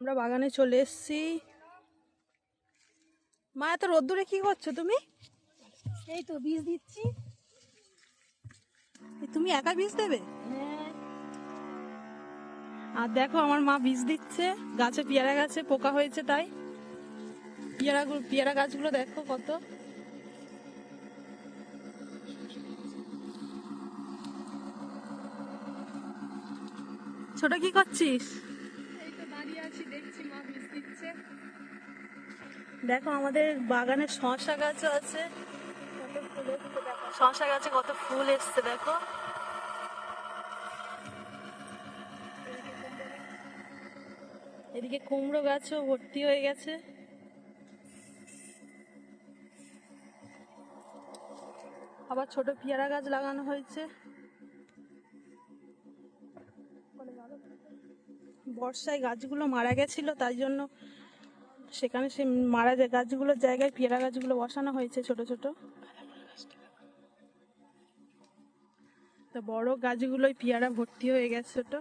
আমরা বাগানে চলে এসেছি। মা, এত রোদ্দুরে কি করছো তুমি? এই তো বীজ দিচ্ছি। তুমি একা বীজ দেবে? হ্যাঁ, আর দেখো আমার মা বীজ দিচ্ছে গাছে, পেয়ারা গাছে পোকা হয়েছে তাই। পেয়ারা গাছগুলো দেখো কত। ছোট কি করছিস? এই তো দাঁড়িয়ে আছি, দেখছি মা বীজ দিচ্ছে। দেখো আমাদের বাগানে শসা গাছও আছে। শসা গাছে কত ফুল এসছে দেখো। এদিকে কুমড়ো গাছও ভর্তি হয়ে গেছে। আবার ছোট পেয়ারা গাছ লাগানো হয়েছে। বর্ষায় গাছগুলো মারা গেছিল, তাই জন্য সেখানে সে মারা যায় গাছগুলোর জায়গায় পেয়ারা গাছগুলো বসানো হয়েছে ছোট ছোট। তো বড় গাছগুলোই পেয়ারা ভর্তি হয়ে গেছে ছোট।